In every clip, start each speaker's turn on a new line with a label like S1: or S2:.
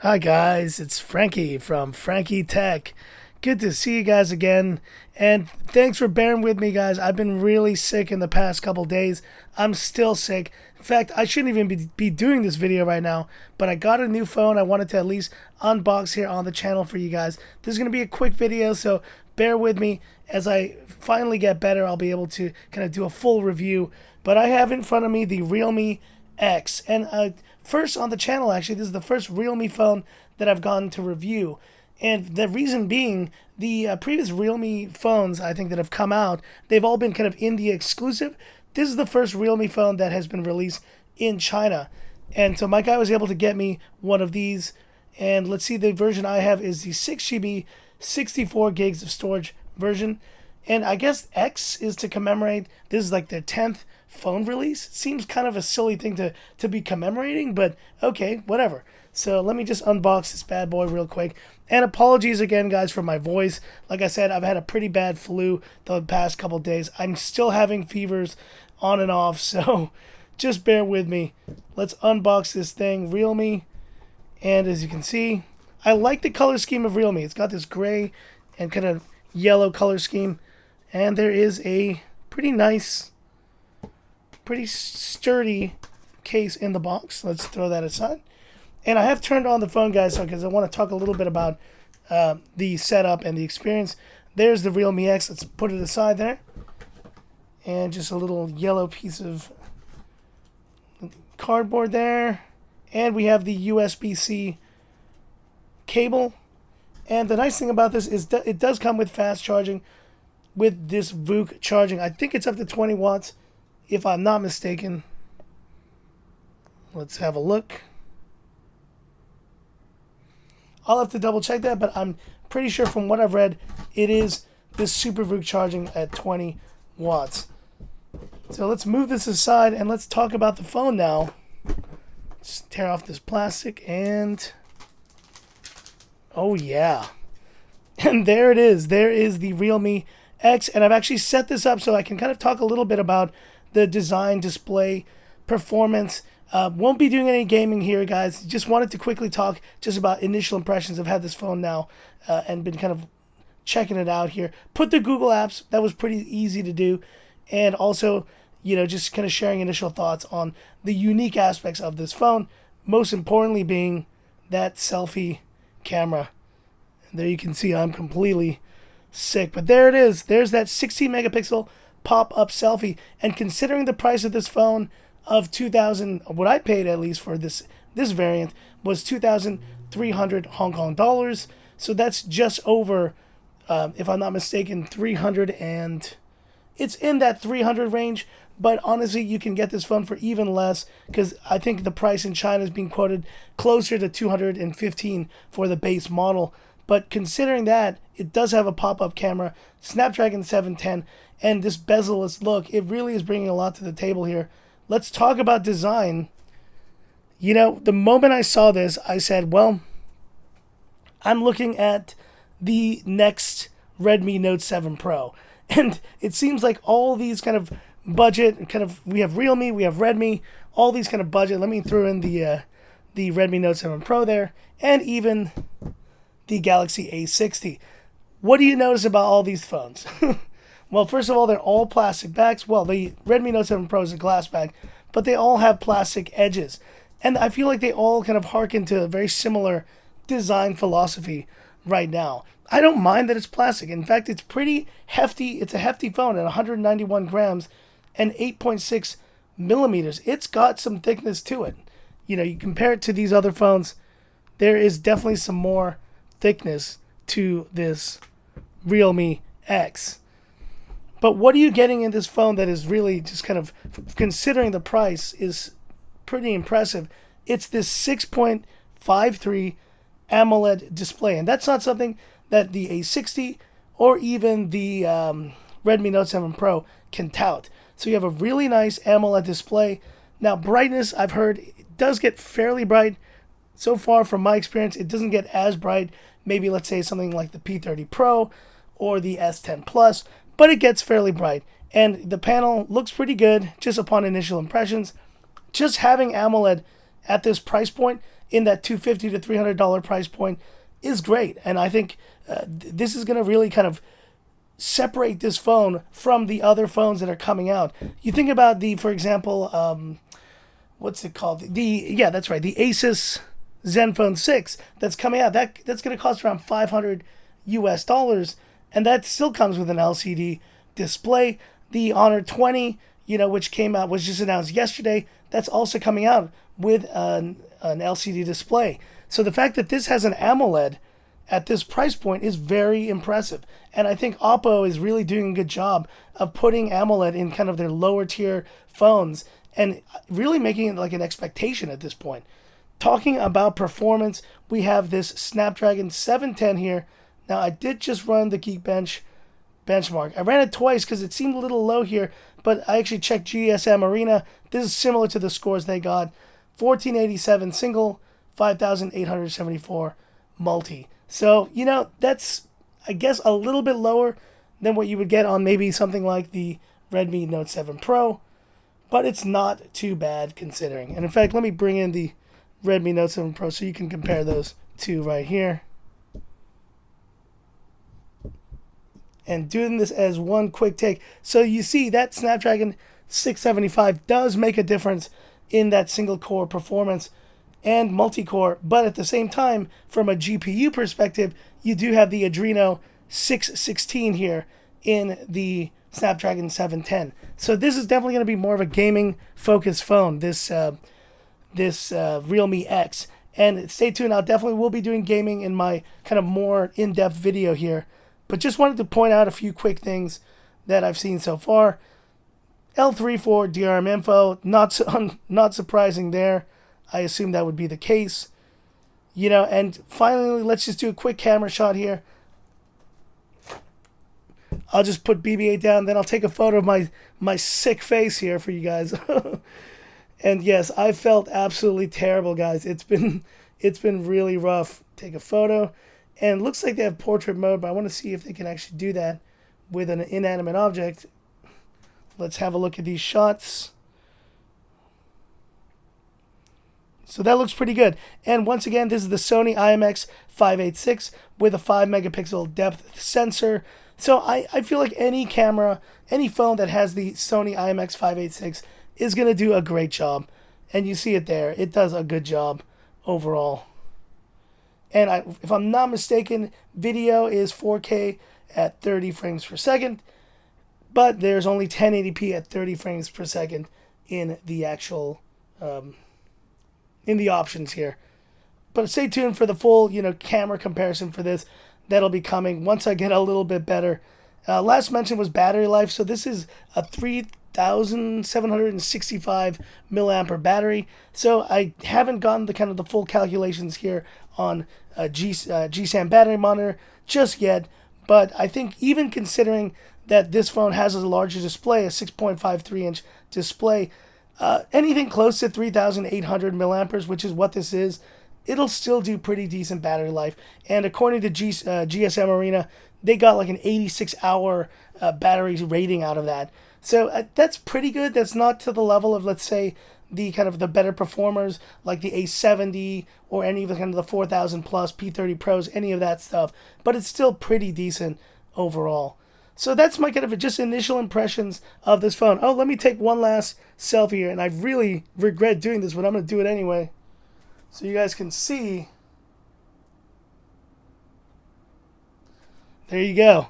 S1: Hi guys, it's Frankie from Frankie Tech. Good to see you guys again, and thanks for bearing with me, guys. I've been really sick in the past couple days. I'm still sick. In fact, I shouldn't even be doing this video right now, but I got a new phone. I wanted to at least unbox here on the channel for you guys. This is going to be a quick video, so bear with me. As I finally get better, I'll be able to kind of do a full review. But I have in front of me the Realme X, and first on the channel, actually, this is the first Realme phone that I've gone to review. And the reason being, the previous Realme phones, I think, that have come out, they've all been kind of India exclusive. This is the first Realme phone that has been released in China. And so my guy was able to get me one of these. And let's see, the version I have is the 6GB, 64 gigs of storage version. And I guess X is to commemorate, this is like their 10th phone release. Seems kind of a silly thing to be commemorating, but okay, whatever. So let me just unbox this bad boy real quick. And apologies again, guys, for my voice. Like I said, I've had a pretty bad flu the past couple days. I'm still having fevers on and off, so just bear with me. Let's unbox this thing, Realme. And as you can see, I like the color scheme of Realme. It's got this gray and kind of yellow color scheme. And there is a pretty nice, pretty sturdy case in the box. Let's throw that aside. And I have turned on the phone, guys, because I want to talk a little bit about the setup and the experience. There's the Realme X. Let's put it aside there. And just a little yellow piece of cardboard there. And we have the USB-C cable. And the nice thing about this is that it does come with fast charging with this VOOC charging. I think it's up to 20 watts, if I'm not mistaken. Let's have a look. I'll have to double check that, but I'm pretty sure from what I've read, it is this Super VOOC charging at 20 watts. So let's move this aside and let's talk about the phone now. Let's tear off this plastic and... oh yeah. And there it is. There is the Realme X, and I've actually set this up so I can kind of talk a little bit about the design, display, performance. Won't be doing any gaming here, guys. Just wanted to quickly talk just about initial impressions. I've had this phone now and been kind of checking it out here. Put the Google apps. That was pretty easy to do. And also, you know, just kind of sharing initial thoughts on the unique aspects of this phone. Most importantly being that selfie camera. And there you can see I'm completely sick. But there it is. There's that 16 megapixel pop-up selfie. And considering the price of this phone of 2,000, what I paid at least for this variant was 2,300 Hong Kong dollars. So that's just over, if I'm not mistaken, 300, and it's in that 300 range. But honestly, you can get this phone for even less, because I think the price in China is being quoted closer to 215 for the base model. But considering that, it does have a pop-up camera, Snapdragon 710, and this bezel-less look, it really is bringing a lot to the table here. Let's talk about design. You know, the moment I saw this, I said, well, I'm looking at the next Redmi Note 7 Pro. And it seems like all these kind of budget, we have Realme, we have Redmi, all these kind of budget. Let me throw in the Redmi Note 7 Pro there, and even the Galaxy A60. What do you notice about all these phones? Well, first of all, they're all plastic backs. Well, the Redmi Note 7 Pro is a glass back, but they all have plastic edges. And I feel like they all kind of harken to a very similar design philosophy right now. I don't mind that it's plastic. In fact, it's pretty hefty. It's a hefty phone at 191 grams and 8.6 millimeters. It's got some thickness to it. You know, you compare it to these other phones, there is definitely some more thickness to this Realme X. But what are you getting in this phone that is really just kind of, considering the price, is pretty impressive? It's this 6.53 AMOLED display. And that's not something that the A60 or even the Redmi Note 7 Pro can tout. So you have a really nice AMOLED display. Now, brightness, I've heard, it does get fairly bright. So far, from my experience, it doesn't get as bright. Maybe, let's say, something like the P30 Pro or the S10 Plus. But it gets fairly bright. And the panel looks pretty good just upon initial impressions. Just having AMOLED at this price point, in that $250 to $300 price point, is great. And I think this is going to really kind of separate this phone from the other phones that are coming out. You think about for example, what's it called? Yeah, that's right, the Asus Zenfone 6 that's coming out. That's going to cost around $500 US, and that still comes with an LCD display. The Honor 20, which was just announced yesterday, that's also coming out with an LCD display. So the fact that this has an AMOLED at this price point is very impressive. And I think Oppo is really doing a good job of putting AMOLED in kind of their lower tier phones and really making it like an expectation at this point. Talking about performance, we have this Snapdragon 710 here. Now, I did just run the Geekbench benchmark. I ran it twice because it seemed a little low here, but I actually checked GSM Arena. This is similar to the scores they got. 1487 single, 5,874 multi. So, that's, I guess, a little bit lower than what you would get on maybe something like the Redmi Note 7 Pro, but it's not too bad considering. And in fact, let me bring in the Redmi Note 7 Pro so you can compare those two right here. And doing this as one quick take. So you see that Snapdragon 675 does make a difference in that single core performance and multi-core, but at the same time, from a GPU perspective, you do have the Adreno 616 here in the Snapdragon 710. So this is definitely going to be more of a gaming focused phone, this Realme X. And stay tuned, I definitely will be doing gaming in my kind of more in-depth video here. But just wanted to point out a few quick things that I've seen so far. L3 for DRM info, not surprising there. I assume that would be the case. And finally, let's just do a quick camera shot here. I'll just put BB-8 down, then I'll take a photo of my sick face here for you guys. And yes, I felt absolutely terrible, guys. It's been really rough. Take a photo. And it looks like they have portrait mode, but I want to see if they can actually do that with an inanimate object. Let's have a look at these shots. So that looks pretty good. And once again, this is the Sony IMX586 with a 5 megapixel depth sensor. So I feel like any camera, any phone that has the Sony IMX586 is going to do a great job. And you see it there. It does a good job overall. And if I'm not mistaken, video is 4K at 30 frames per second, but there's only 1080p at 30 frames per second in the actual, in the options here. But stay tuned for the full, camera comparison for this. That'll be coming once I get a little bit better. Last mention was battery life. So this is a 3,765 milliampere battery. So I haven't gotten the full calculations here on GSAM battery monitor just yet, but I think even considering that this phone has a larger display, a 6.53 inch display, anything close to 3,800 milliamperes, which is what this is, it'll still do pretty decent battery life. And according to GSM Arena, they got like an 86-hour battery rating out of that. So that's pretty good. That's not to the level of, let's say, the better performers like the A70 or any of the 4,000 plus P30 Pros, any of that stuff. But it's still pretty decent overall. So that's my just initial impressions of this phone. Oh, let me take one last selfie here, and I really regret doing this, but I'm going to do it anyway, so you guys can see. There you go.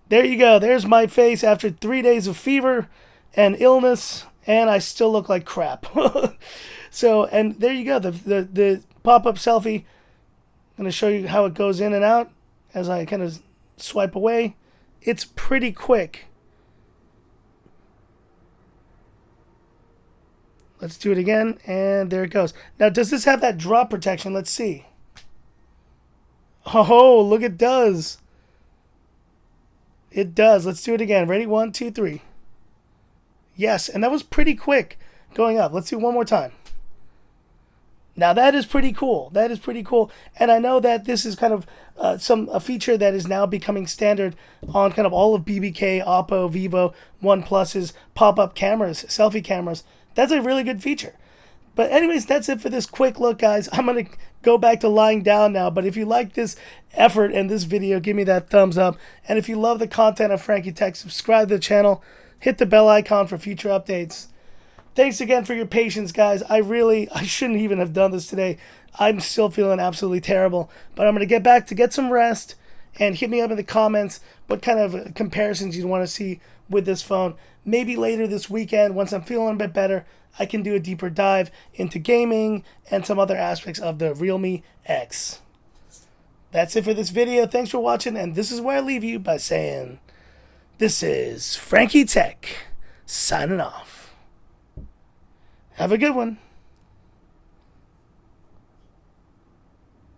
S1: There you go. There's my face after 3 days of fever and illness, and I still look like crap. So, and there you go. The pop-up selfie. I'm going to show you how it goes in and out as I kind of swipe away. It's pretty quick. Let's do it again, and there it goes. Now, does this have that drop protection? Let's see. Oh, look, it does. It does. Let's do it again. Ready? 1, 2, 3. Yes, and that was pretty quick going up. Let's do one more time. Now that is pretty cool. That is pretty cool. And I know that this is kind of a feature that is now becoming standard on kind of all of BBK, Oppo, Vivo, OnePlus's pop-up cameras, selfie cameras. That's a really good feature. But anyways, that's it for this quick look, guys. I'm going to go back to lying down now. But if you like this effort and this video, give me that thumbs up. And if you love the content of Frankie Tech, subscribe to the channel. Hit the bell icon for future updates. Thanks again for your patience, guys. I shouldn't even have done this today. I'm still feeling absolutely terrible. But I'm going to get back to get some rest. And hit me up in the comments what kind of comparisons you'd want to see with this phone. Maybe later this weekend, once I'm feeling a bit better, I can do a deeper dive into gaming and some other aspects of the Realme X. That's it for this video. Thanks for watching, and this is where I leave you by saying, this is Frankie Tech, signing off. Have a good one.